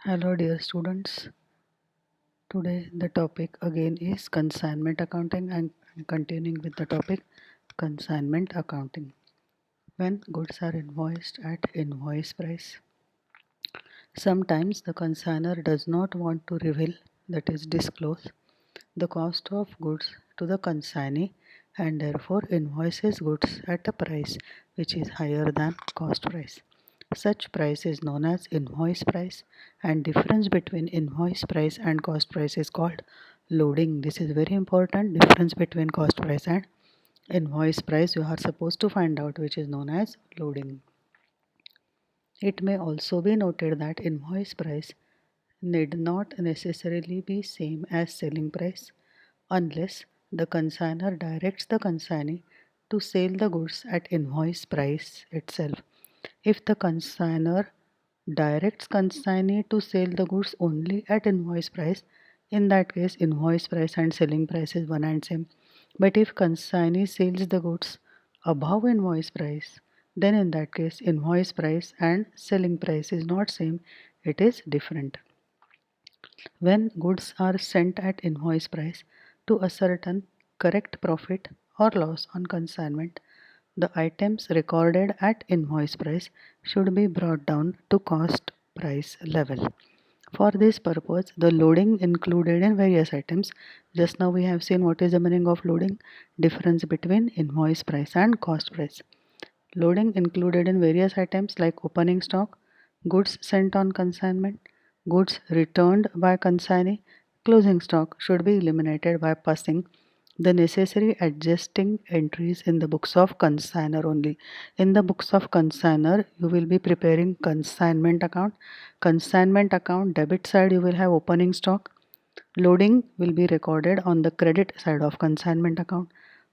Hello dear students. Today the topic again is consignment accounting and I'm continuing with the topic consignment accounting. When goods are invoiced at invoice price, sometimes the consignor does not want to reveal, that is disclose, the cost of goods to the consignee and therefore invoices goods at a price which is higher than cost price. Such price is known as invoice price, and difference between invoice price and cost price is called loading. This is very important, difference between cost price and invoice price you are supposed to find out, which is known as loading. It may also be noted that invoice price need not necessarily be same as selling price unless the consignor directs the consignee to sell the goods at invoice price itself. If the consignor directs consignee to sell the goods only at invoice price, in that case invoice price and selling price is one and same. But if consignee sells the goods above invoice price, then in that case invoice price and selling price is not same, it is different. When goods are sent at invoice price to ascertain correct profit or loss on consignment, the items recorded at invoice price should be brought down to cost price level. For this purpose, the loading included in various items. Just now we have seen what is the meaning of loading, difference between invoice price and cost price. Loading included in various items like opening stock, goods sent on consignment, goods returned by consignee, closing stock should be eliminated by passing the necessary adjusting entries in the books of consignor only. In the books of consignor, you will be preparing consignment account. Consignment account debit side you will have opening stock. Loading will be recorded on the credit side of consignment account.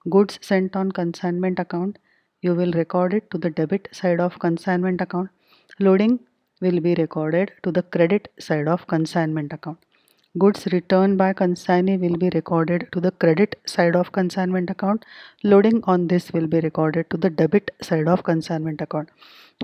Goods sent on consignment account, you will record it to the debit side of consignment account. Loading will be recorded to the credit side of consignment account. Goods returned by consignee will be recorded to the credit side of consignment account. Loading on this will be recorded to the debit side of consignment account.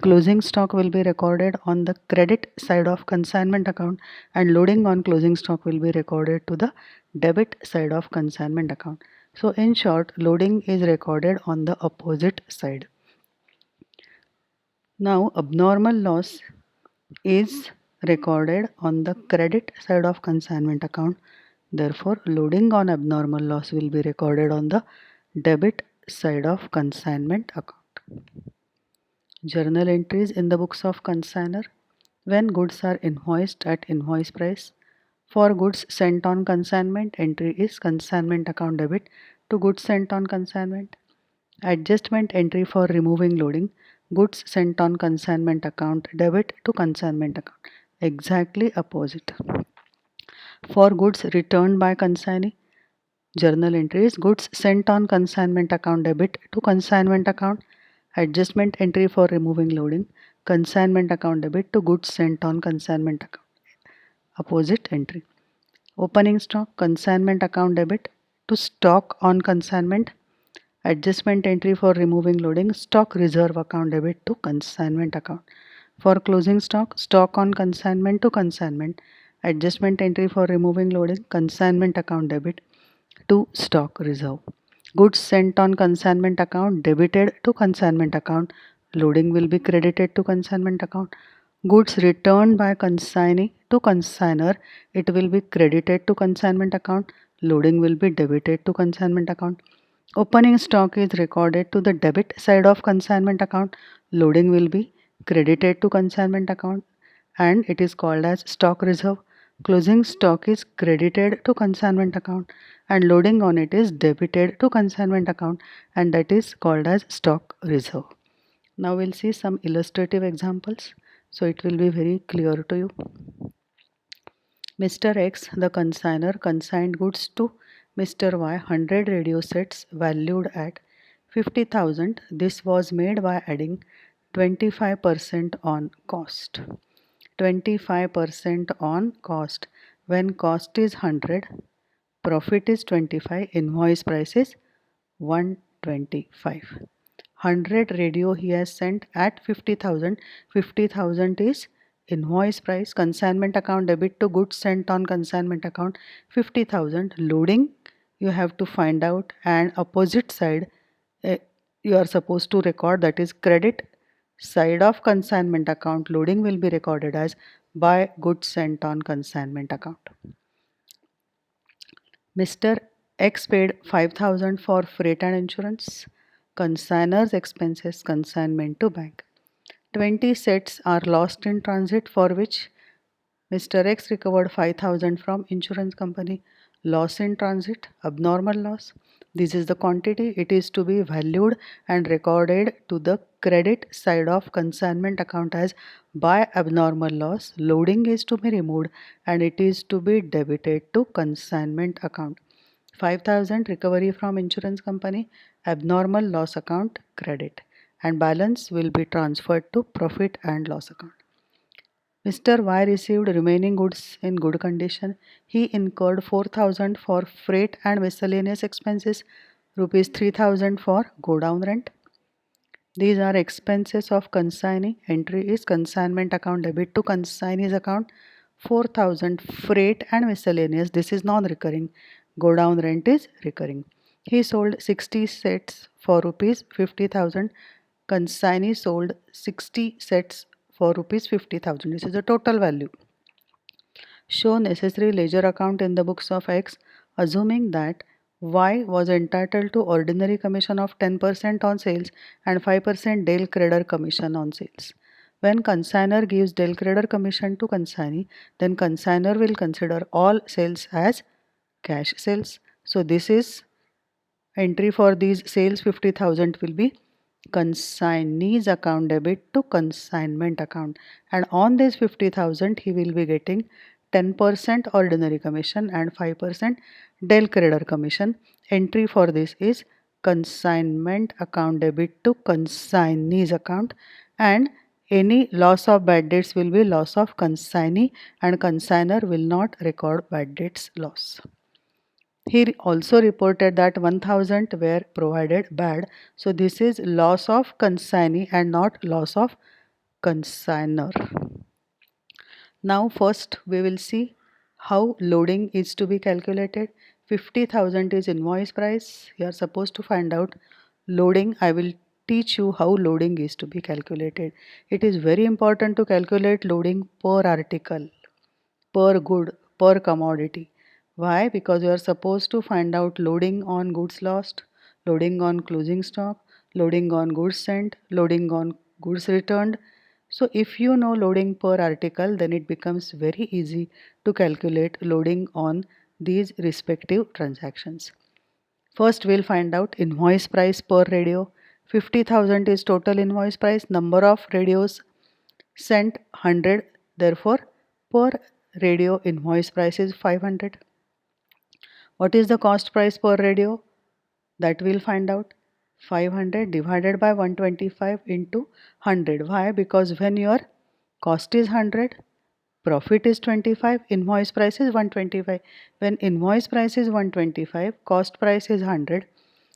Closing stock will be recorded on the credit side of consignment account and loading on closing stock will be recorded to the debit side of consignment account. So in short, loading is recorded on the opposite side. Now abnormal loss is recorded on the credit side of consignment account. Therefore, loading on abnormal loss will be recorded on the debit side of consignment account. Journal entries in the books of consignor. When goods are invoiced at invoice price, for goods sent on consignment, entry is consignment account debit to goods sent on consignment. Adjustment entry for removing loading, goods sent on consignment account debit to consignment account. Exactly opposite. For goods returned by consignee, journal entries, goods sent on consignment account debit to consignment account. Adjustment entry for removing loading, consignment account debit to goods sent on consignment account. Opposite entry. Opening stock, consignment account debit to stock on consignment. Adjustment entry for removing loading, stock reserve account debit to consignment account. For closing stock, stock on consignment to consignment. Adjustment entry for removing loading, consignment account debit to stock reserve. Goods sent on consignment account debited to consignment account. Loading will be credited to consignment account. Goods returned by consignee to consignor, it will be credited to consignment account. Loading will be debited to consignment account. Opening stock is recorded to the debit side of consignment account. Loading will be credited to consignment account and it is called as stock reserve. Closing stock is credited to consignment account and loading on it is debited to consignment account and that is called as stock reserve. Now we'll see some illustrative examples so it will be very clear to you. Mr. X, the consignor, consigned goods to Mr. Y 100 radio sets valued at 50,000. This was made by adding 25% on cost. 25% on cost. When cost is 100, profit is 25, invoice price is 125. 100 radio he has sent at 50,000. 50,000 is invoice price, consignment account debit to goods sent on consignment account 50,000. Loading you have to find out, and opposite side eh, you are supposed to record, that is credit side of consignment account loading will be recorded as by goods sent on consignment account. Mr. X paid 5,000 for freight and insurance. Consignor's expenses consignment to bank. 20 sets are lost in transit for which Mr. X recovered 5,000 from insurance company. Loss in transit, abnormal loss. This is the quantity. It is to be valued and recorded to the credit side of consignment account as by abnormal loss. Loading is to be removed and it is to be debited to consignment account. 5,000 recovery from insurance company, abnormal loss account credit, and balance will be transferred to profit and loss account. Mr. Y received remaining goods in good condition. He incurred 4,000 for freight and miscellaneous expenses, rupees 3,000 for go down rent. These are expenses of consignee. Entry is consignment account debit to consignee's account. 4,000 freight and miscellaneous. This is non-recurring. Go down rent is recurring. He sold 60 sets for rupees 50,000. Consignee sold 60 sets for rupees 50,000. This is the total value. Show necessary ledger account in the books of X, assuming that Y was entitled to ordinary commission of 10% on sales and 5% Dale Creditor commission on sales. When consignor gives Dale Creditor commission to consignee, then consignor will consider all sales as cash sales. So this is entry for these sales 50,000 will be consignee's account debit to consignment account, and on this 50,000 he will be getting 10% ordinary commission and 5% Dale Creditor commission. Entry for this is consignment account debit to consignee's account, and any loss of bad debts will be loss of consignee and consignor will not record bad debts loss. He also reported that 1,000 were provided bad. So this is loss of consignee and not loss of consignor. Now first we will see how loading is to be calculated. 50,000 is invoice price. You are supposed to find out loading. I will teach you how loading is to be calculated. It is very important to calculate loading per article, per good, per commodity. Why? Because you are supposed to find out loading on goods lost, loading on closing stock, loading on goods sent, loading on goods returned. So if you know loading per article, then it becomes very easy to calculate loading on these respective transactions. First we'll find out invoice price per radio. 50,000 is total invoice price. Number of radios sent 100. Therefore, per radio invoice price is 500. What is the cost price per radio? That we'll find out. 500 divided by 125 into 100. Why? Because when your cost is 100, profit is 25, invoice price is 125. When invoice price is 125, cost price is 100.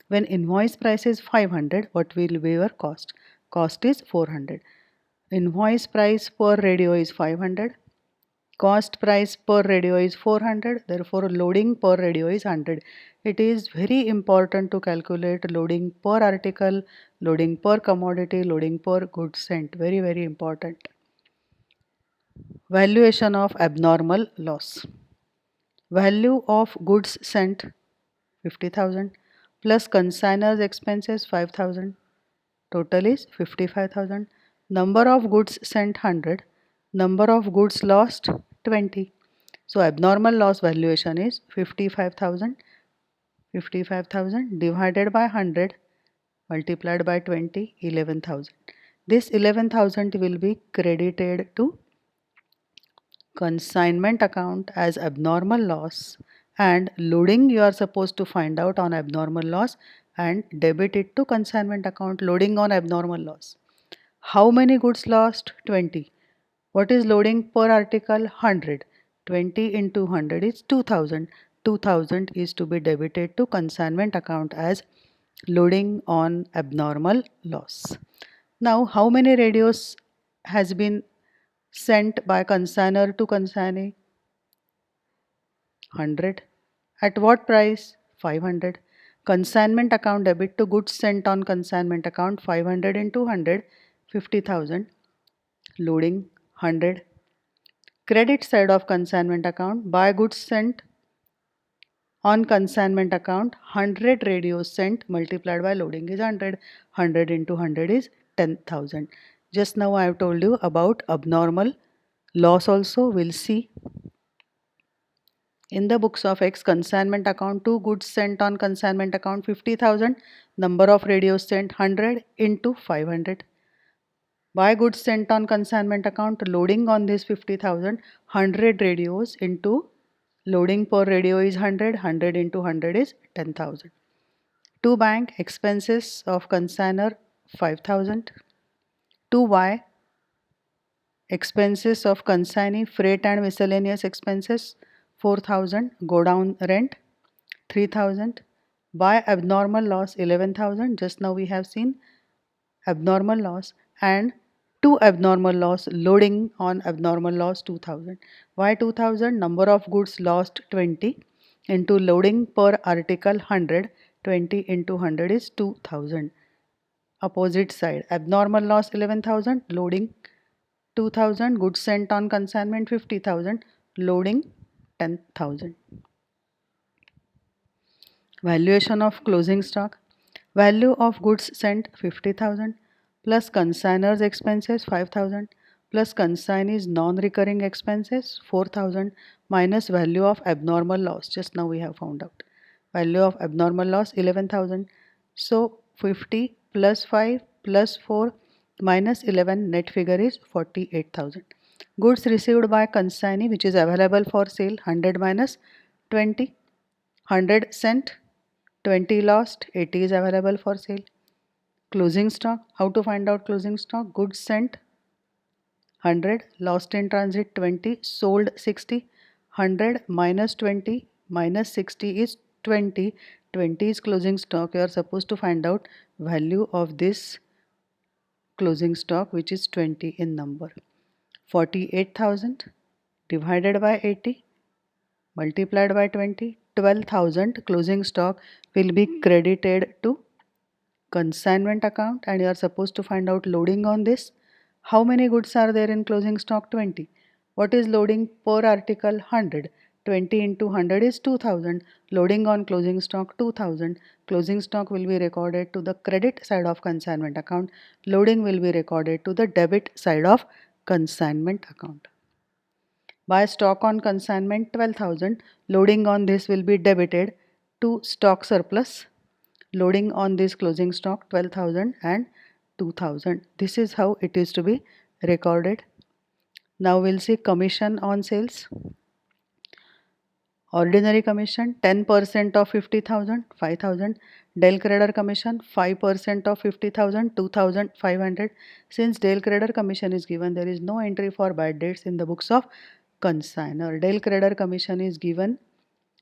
When invoice price is 500, what will be your cost? Cost is 400. Invoice price per radio is 500. Cost price per radio is 400. Therefore, loading per radio is 100. It is very important to calculate loading per article, loading per commodity, loading per goods sent. Very, very important. Valuation of abnormal loss. Value of goods sent 50,000 plus consignor's expenses 5,000. Total is 55,000. Number of goods sent 100. Number of goods lost 20. So abnormal loss valuation is 55,000. 55,000 divided by 100 multiplied by 20, 11,000. This 11,000 will be credited to consignment account as abnormal loss, and loading you are supposed to find out on abnormal loss and debit it to consignment account. Loading on abnormal loss. How many goods lost? 20. What is loading per article? 100. 20 into 100 is 2,000. 2,000 is to be debited to consignment account as loading on abnormal loss. Now, how many radios has been sent by consignor to consignee, 100. At what price? 500. Consignment account debit to goods sent on consignment account, 500 into 100, 50,000. Loading 100. Credit side of consignment account, buy goods sent on consignment account, 100 radios sent multiplied by loading is 100. 100 into 100 is 10,000. Just now I have told you about abnormal loss also. We'll see. In the books of X, consignment account, 2 goods sent on consignment account, 50,000. Number of radios sent, 100 into 500. Buy goods sent on consignment account, loading on this 50,000, 100 radios into loading per radio is 100. 100 into 100 is 10,000. To bank, expenses of consignor, 5,000. To Y, expenses of consignee, freight and miscellaneous expenses, 4,000. Go down rent, 3,000. By abnormal loss, 11,000. Just now we have seen abnormal loss. And to abnormal loss, loading on abnormal loss, 2,000. Why 2,000? Number of goods lost, 20 into loading per article, 100. 20 into 100 is 2,000. Opposite side, abnormal loss, 11,000. Loading 2,000. Goods sent on consignment, 50,000. Loading 10,000. Valuation of closing stock. Value of goods sent, 50,000 plus consignor's expenses, 5,000 plus consignee's non-recurring expenses, 4,000 minus value of abnormal loss. Just now we have found out. Value of abnormal loss, 11,000. So 50 plus 5 plus 4 minus 11, net figure is 48,000. Goods received by consignee which is available for sale, 100 minus 20. 100 sent, 20 lost, 80 is available for sale. Closing stock. How to find out closing stock? Goods sent, 100. Lost in transit, 20. Sold, 60. 100 minus 20 minus 60 is 20. 20 is closing stock. You are supposed to find out value of this closing stock, which is 20 in number. 48,000 divided by 80 multiplied by 20. 12,000 closing stock will be credited to consignment account, and you are supposed to find out loading on this. How many goods are there in closing stock? 20. What is loading per article? 100. 20 into 100 is 2,000. Loading on closing stock, 2,000. Closing stock will be recorded to the credit side of consignment account. Loading will be recorded to the debit side of consignment account. Buy stock on consignment, 12,000. Loading on this will be debited to stock surplus. Loading on this closing stock, 12,000 and 2,000. This is how it is to be recorded. Now we'll see commission on sales. Ordinary commission, 10% of 50,000, 5,000. Del creditor commission, 5% of 50,000, 2,500. Since del creditor commission is given, there is no entry for bad debts in the books of consignor. Del creditor commission is given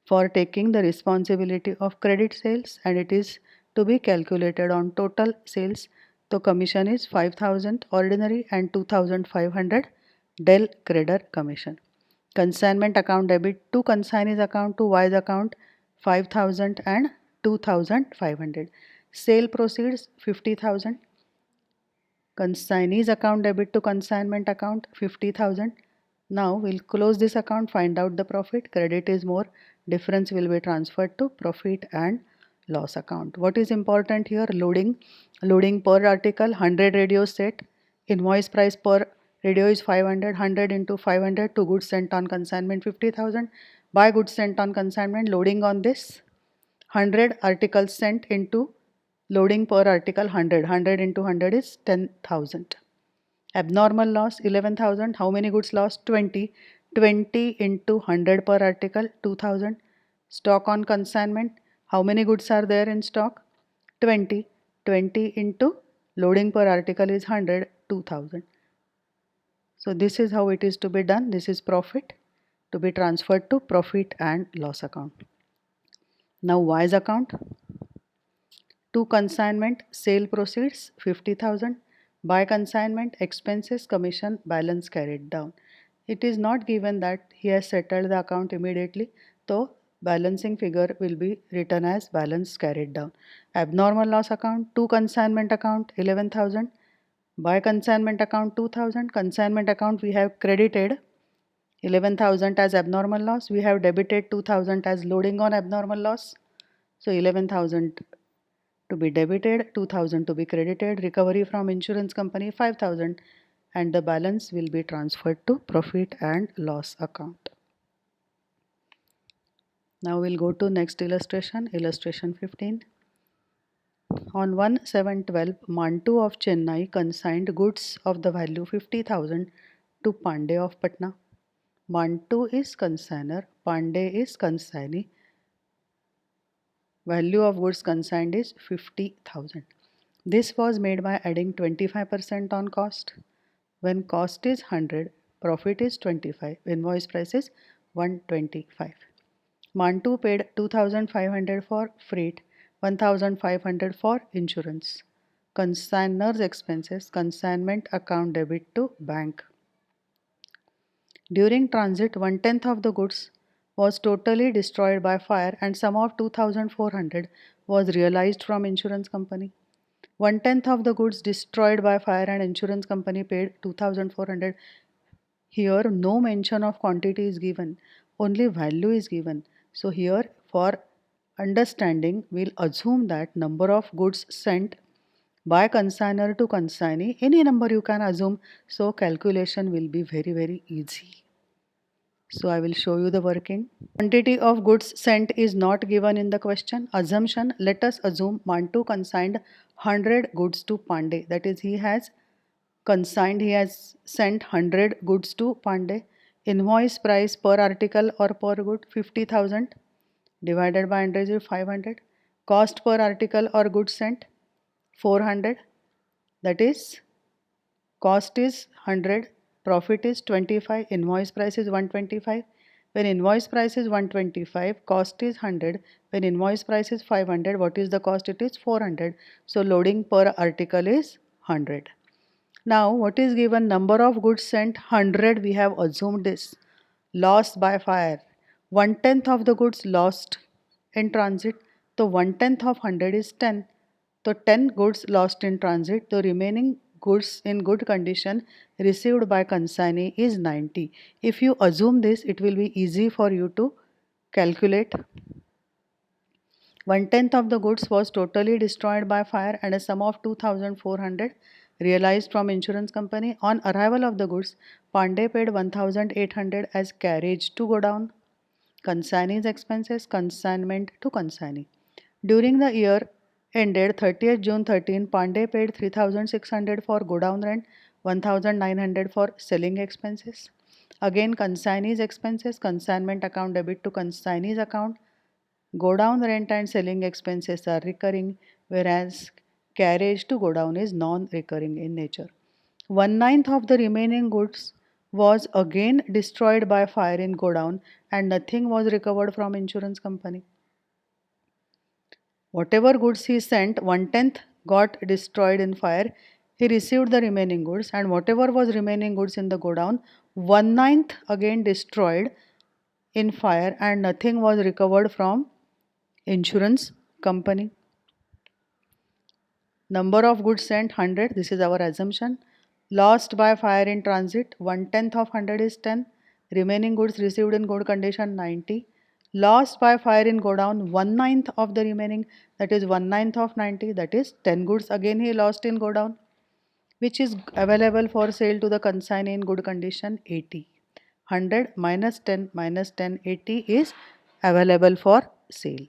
for taking the responsibility of credit sales, and it is to be calculated on total sales. So commission is 5,000 ordinary and 2,500 del creditor commission. Consignment account debit to consignee's account to Y's account, 5,000 and 2,500. Sale proceeds, 50,000. Consignee's account debit to consignment account, 50,000. Now we'll close this account, find out the profit. Credit is more, difference will be transferred to profit and loss account. What is important here? Loading. Loading per article, 100 radios set. Invoice price per radio is 500. 100 into 500 to goods sent on consignment, 50,000. Buy goods sent on consignment. Loading on this, 100 articles sent into loading per article, 100. 100 into 100 is 10,000. Abnormal loss, 11,000. How many goods lost? 20. 20 into 100 per article, 2,000. Stock on consignment. How many goods are there in stock? 20. 20 into loading per article is 100, 2,000. So this is how it is to be done. This is profit to be transferred to profit and loss account. Now Y's account. To consignment, sale proceeds, 50,000. By consignment, expenses, commission, balance carried down. It is not given that he has settled the account immediately, so balancing figure will be written as balance carried down. Abnormal loss account, to consignment account 11,000. By consignment account 2,000. Consignment account we have credited 11,000 as abnormal loss. We have debited 2,000 as loading on abnormal loss. So 11,000 to be debited, 2,000 to be credited, recovery from insurance company 5,000, and the balance will be transferred to profit and loss account. Now we'll go to next illustration, illustration 15. On 1/7/12, Mantu of Chennai consigned goods of the value 50,000 to Pandey of Patna. Mantu is consigner, Pandey is consignee. Value of goods consigned is 50,000. This was made by adding 25% on cost. When cost is 100, profit is 25, invoice price is 125. Mantu paid 2,500 for freight, 1,500 for insurance. Consignor's expenses, consignment account debit to bank. During transit, 1/10 of the goods was totally destroyed by fire and sum of 2,400 was realized from insurance company. 1/10 of the goods destroyed by fire and insurance company paid 2,400. Here no mention of quantity is given, only value is given. So here for understanding we'll assume that number of goods sent by consignor to consignee, any number you can assume, so calculation will be very easy. So I will show you the working. Quantity of goods sent is not given in the question. Assumption, let us assume Mantu consigned 100 goods to Pandey. That is, he has sent 100 goods to Pandey. Invoice price per article or per good 50,000 divided by 100 is 500. Cost per article or goods sent 400. That is, cost is 100, profit is 25, invoice price is 125. When invoice price is 125, cost is 100. When invoice price is 500, what is the cost? It is 400. So loading per article is 100. Now what is given? Number of goods sent 100, we have assumed this. Lost by fire. 1/10 of the goods lost in transit. So 1/10 of 100 is 10. So 10 goods lost in transit. The remaining goods in good condition received by consignee is 90. If you assume this, it will be easy for you to calculate. 1/10 of the goods was totally destroyed by fire and a sum of 2,400 realized from insurance company. On arrival of the goods, Pandey paid 1,800 as carriage to go down. Consignee's expenses, consignment to consignee. During the year ended 30th June 13, Pandey paid 3,600 for go down rent, 1,900 for selling expenses. Again, consignee's expenses, consignment account debit to consignee's account. Go down rent and selling expenses are recurring, whereas carriage to go down is non-recurring in nature. 1/9 of the remaining goods was again destroyed by fire in godown and nothing was recovered from insurance company. Whatever goods he sent, 1/10 got destroyed in fire. He received the remaining goods and whatever was remaining goods in the godown, 1/9 again destroyed in fire and nothing was recovered from insurance company. Number of goods sent 100, this is our assumption. Lost by fire in transit, 1/10 of 100 is 10. Remaining goods received in good condition 90. Lost by fire in godown, 1/9 of the remaining, that is 1/9 of 90, that is 10 goods again he lost in godown, which is available for sale to the consignee in good condition 80. 100 minus 10, 80 is available for sale.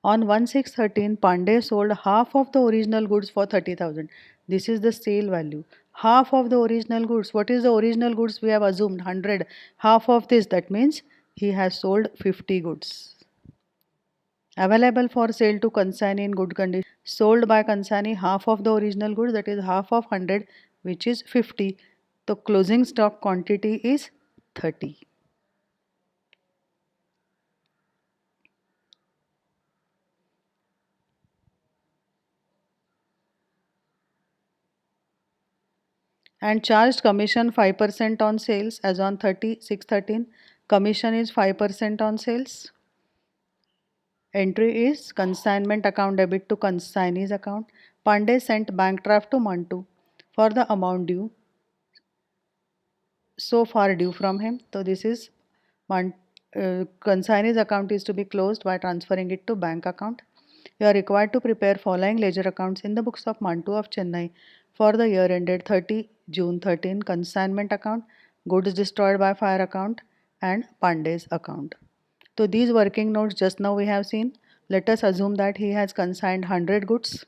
On 1/6/13, Pandey sold half of the original goods for 30,000. This is the sale value. Half of the original goods. What is the original goods? We have assumed 100. Half of this, that means he has sold 50 goods. Available for sale to consignee in good condition. Sold by consignee half of the original goods, that is half of 100, which is 50. The closing stock quantity is 30. and charged commission 5% on sales as on 30/6/13. Commission is 5% on sales. Entry is consignment account debit to consignee's account. Pandey sent bank draft to Mantu for the amount due so far due from him. So this is consignee's account is to be closed by transferring it to bank account. You are required to prepare following ledger accounts in the books of Mantu of Chennai for the year ended 30 June 13. Consignment account, goods destroyed by fire account, and Pandey's account. So these working notes just now we have seen. Let us assume that he has consigned 100 goods.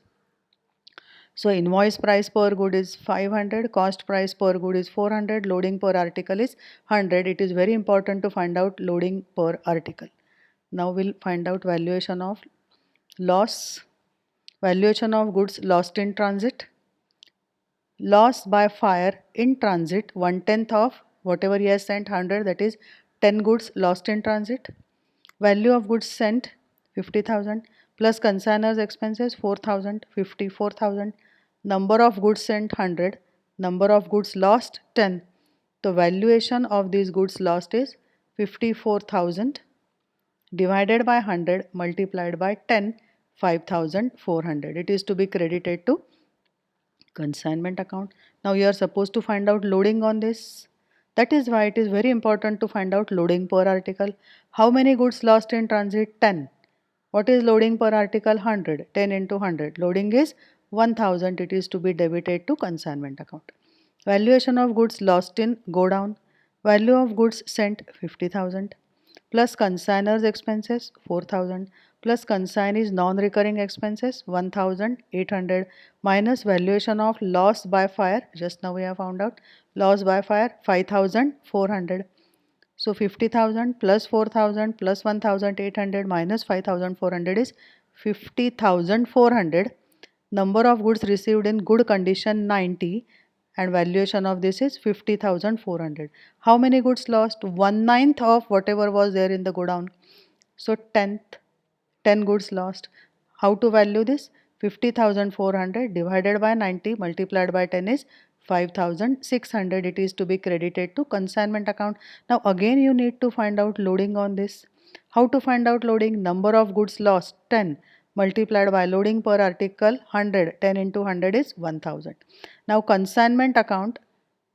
So invoice price per good is 500, cost price per good is 400, loading per article is 100. It is very important to find out loading per article. Now we'll find out valuation of loss, valuation of goods lost in transit. Loss by fire in transit, 1/10 of whatever he has sent 100, that is 10 goods lost in transit. Value of goods sent 50,000 plus consignor's expenses 4,000, 54,000. Number of goods sent 100, number of goods lost 10. The valuation of these goods lost is 54,000 divided by 100 multiplied by 10, 5,400. It is to be credited to consignment account. Now you are supposed to find out loading on this. That is why it is very important to find out loading per article. How many goods lost in transit? 10. What is loading per article? 100. 10 into 100. Loading is 1000. It is to be debited to consignment account. Valuation of goods lost in go down. Value of goods sent 50,000 plus consignor's expenses 4,000 plus consignee's non-recurring expenses 1,800 minus valuation of loss by fire, just now we have found out loss by fire 5,400. So 50,000 plus 4,000 plus 1,800 minus 5,400 is 50,400. Number of goods received in good condition 90 and valuation of this is 50,400. How many goods lost? 1/9 of whatever was there in the godown. So 10 goods lost. How to value this? 50,400 divided by 90 multiplied by 10 is 5,600. It is to be credited to consignment account. Now again you need to find out loading on this. How to find out loading? Number of goods lost 10 multiplied by loading per article 100. 10 into 100 is 1000. Now consignment account,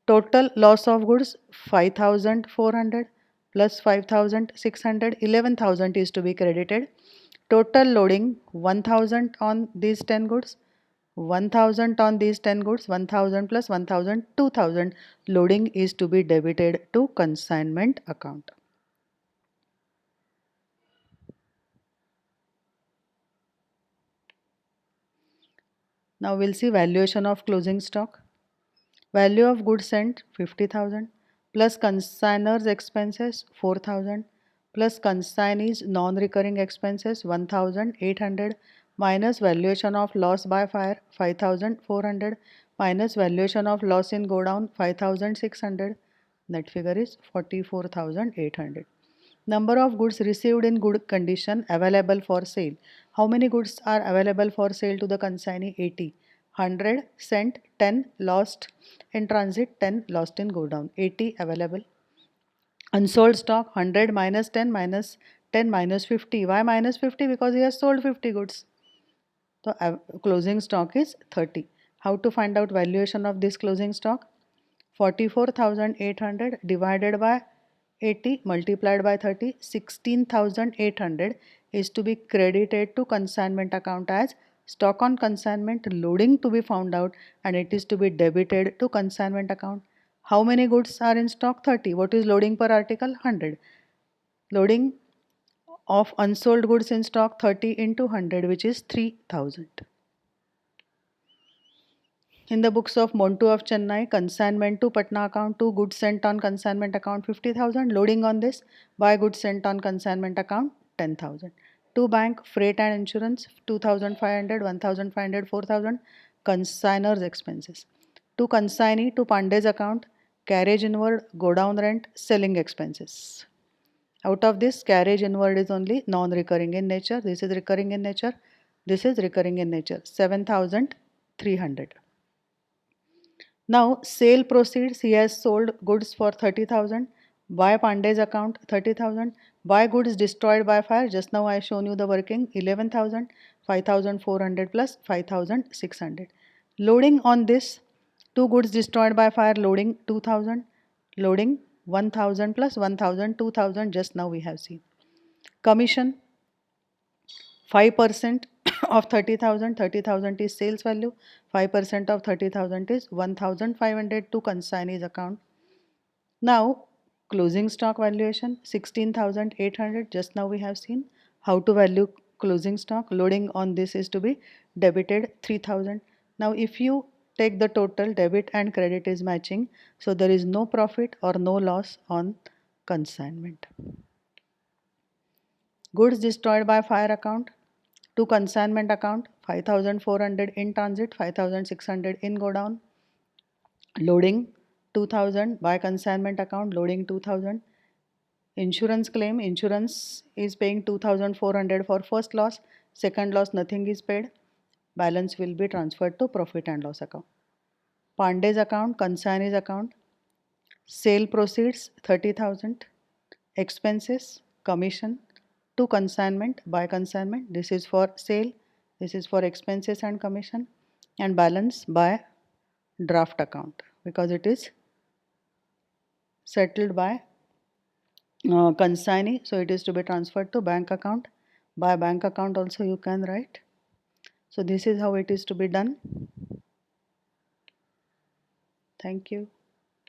total loss of goods 5,400 plus 5,600, 11,000 is to be credited. Total loading 1000 on these 10 goods, 1000 on these 10 goods, 1000 plus 1000, 2000. Loading is to be debited to consignment account. Now we'll see valuation of closing stock. Value of goods sent 50,000 plus consignor's expenses 4,000 plus consignee's non-recurring expenses 1,800 minus valuation of loss by fire 5,400 minus valuation of loss in go down 5,600. Net figure is 44,800. Number of goods received in good condition available for sale. How many goods are available for sale to the consignee? 80. 100 sent, 10 lost in transit, 10 lost in go down. 80 available. Unsold stock 100 minus 10 minus 10 minus 50. Why minus 50? Because he has sold 50 goods. So closing stock is 30. How to find out valuation of this closing stock? 44,800 divided by 80 multiplied by 30, 16,800 is to be credited to consignment account as stock on consignment, loading to be found out, and it is to be debited to consignment account. How many goods are in stock? 30. What is loading per article? 100. Loading of unsold goods in stock 30 into 100, which is 3,000. In the books of Montu of Chennai, consignment to Patna account, 2 goods sent on consignment account 50,000. Loading on this, buy goods sent on consignment account 10,000. To bank, freight and insurance 2,500, 1,500, 4,000. Consignor's expenses. To consignee to Pandey's account, carriage inward, go down rent, selling expenses. Out of this, carriage inward is only non-recurring in nature. This is recurring in nature. This is recurring in nature. 7,300. Now sale proceeds, he has sold goods for 30,000. By Pandey's account 30,000. By goods destroyed by fire, just now I shown you the working 11,000, 5,400 plus 5,600. Loading on this, two goods destroyed by fire, loading 2,000, loading 1,000 plus 1,000, 2,000, just now we have seen. Commission 5% of 30,000, 30,000 is sales value, 5% of 30,000 is 1,500 to consignee's account. Now closing stock valuation 16,800, just now we have seen how to value closing stock. Loading on this is to be debited 3,000. Now if you take the total, debit and credit is matching, so there is no profit or no loss on consignment. Goods destroyed by fire account to consignment account 5,400 in transit, 5,600 in godown. Loading 2,000 by consignment account, loading 2,000. Insurance claim, insurance is paying 2,400 for first loss, second loss nothing is paid. Balance will be transferred to profit and loss account. Pandey's account, consignee's account. Sale proceeds 30,000. Expenses, commission to consignment by consignment. This is for sale, this is for expenses and commission, and balance by draft account because it is settled by consignee, so it is to be transferred to bank account. By bank account also you can write. So this is how it is to be done. Thank you.